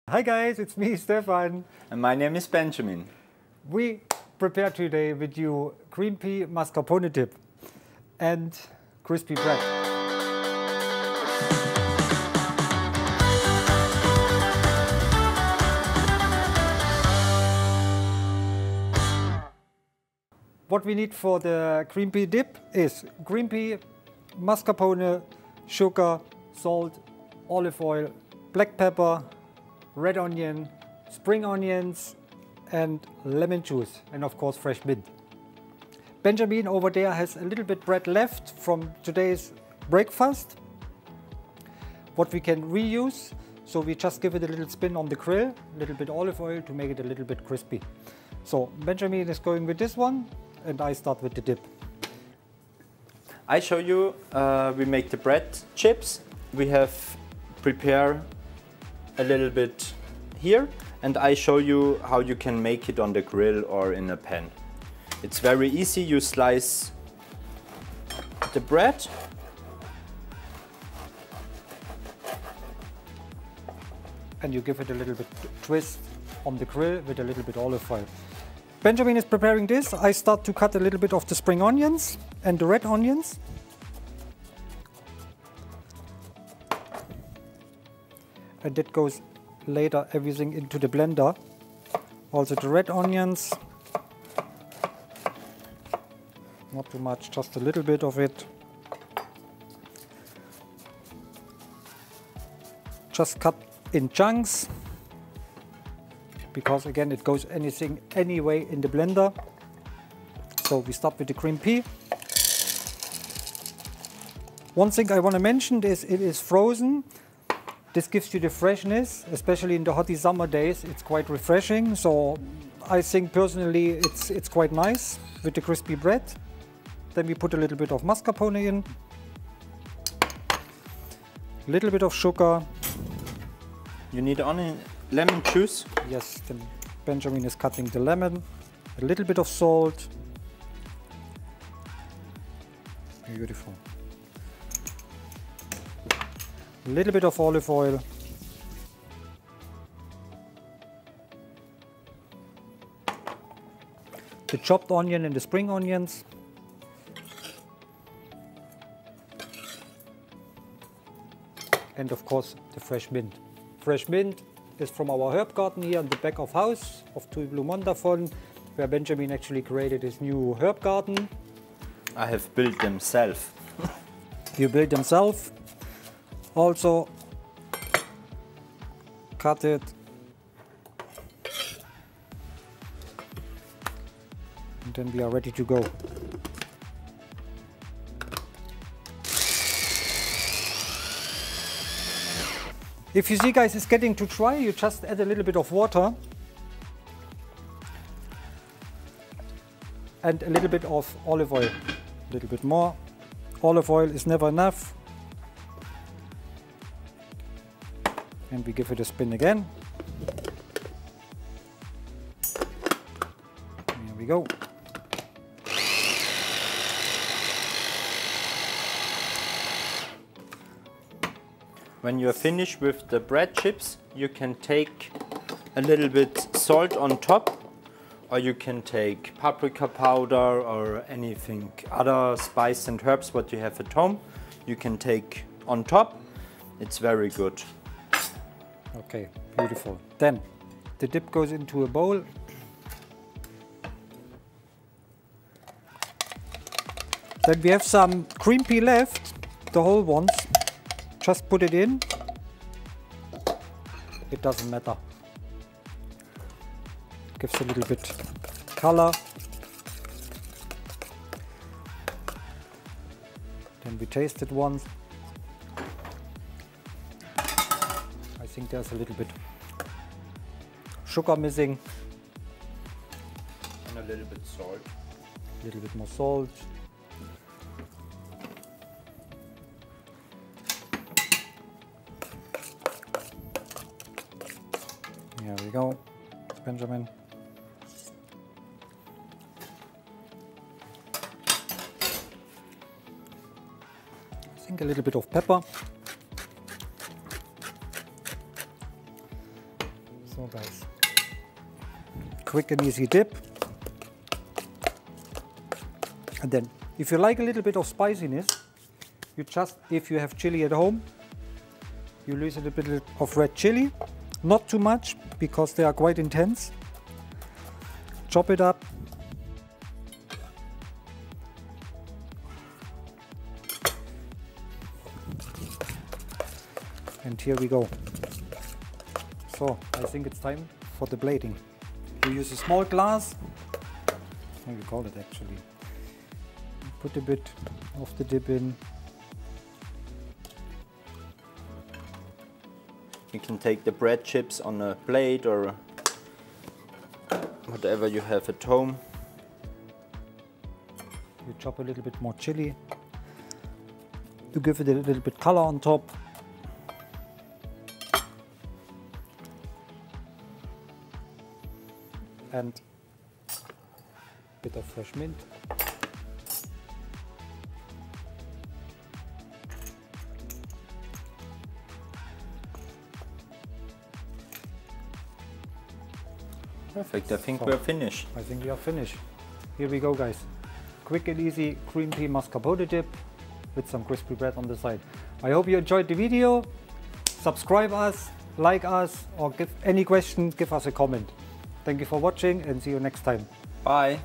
Hi guys, it's me, Stefan. And my name is Benjamin. We prepared today with you green pea mascarpone dip and crispy bread. What we need for the green pea dip is green pea, mascarpone, sugar, salt, olive oil, black pepper, red onion, spring onions and lemon juice, and of course fresh mint. Benjamin over there has a little bit bread left from today's breakfast, what we can reuse, so we just give it a little spin on the grill, a little bit olive oil to make it a little bit crispy. So Benjamin is going with this one and I start with the dip. I show you, we make the bread chips. We have prepared a little bit here, and I show you how you can make it on the grill or in a pan. It's very easy. You slice the bread, and you give it a little bit twist on the grill with a little bit olive oil. Benjamin is preparing this. I start to cut a little bit of the spring onions and the red onions. And that goes later everything into the blender. Also the red onions. Not too much, just a little bit of it. Just cut in chunks, because again it goes anyway in the blender. So we start with the green pea. One thing I want to mention is it is frozen. This gives you the freshness, especially in the hot summer days. It's quite refreshing, so I think personally it's quite nice with the crispy bread. Then we put a little bit of mascarpone in, a little bit of sugar. You need only lemon juice. Yes, then Benjamin is cutting the lemon, a little bit of salt. Beautiful. A little bit of olive oil. The chopped onion and the spring onions. And of course the fresh mint. Fresh mint is from our herb garden here in the back of house of TUI BLUE Montafon, where Benjamin actually created his new herb garden. I have built them self. You built them self. Also cut it and then we are ready to go. If you see guys it's getting too dry, you just add a little bit of water and a little bit of olive oil, a little bit more. Olive oil is never enough. And we give it a spin again. Here we go. When you're finished with the bread chips, you can take a little bit salt on top, or you can take paprika powder or anything, other spice and herbs what you have at home. You can take on top. It's very good. Okay, beautiful. Then the dip goes into a bowl. Then we have some green pea left, the whole ones. Just put it in. It doesn't matter. Gives a little bit color. Then we taste it once. I think there's a little bit sugar missing. And a little bit salt. A little bit more salt. Here we go, Benjamin. I think a little bit of pepper. So guys, quick and easy dip. And then, if you like a little bit of spiciness, you just, if you have chili at home, you use a little bit of red chili. Not too much, because they are quite intense. Chop it up. And here we go. So, I think it's time for the plating. You use a small glass. How do you call it actually? Put a bit of the dip in. You can take the bread chips on a plate or whatever you have at home. You chop a little bit more chili to give it a little bit color on top. And a bit of fresh mint. Perfect, I think we're finished. I think we are finished. Here we go guys. Quick and easy green pea mascarpone dip with some crispy bread on the side. I hope you enjoyed the video. Subscribe us, like us, or give any question, give us a comment. Thank you for watching and see you next time. Bye.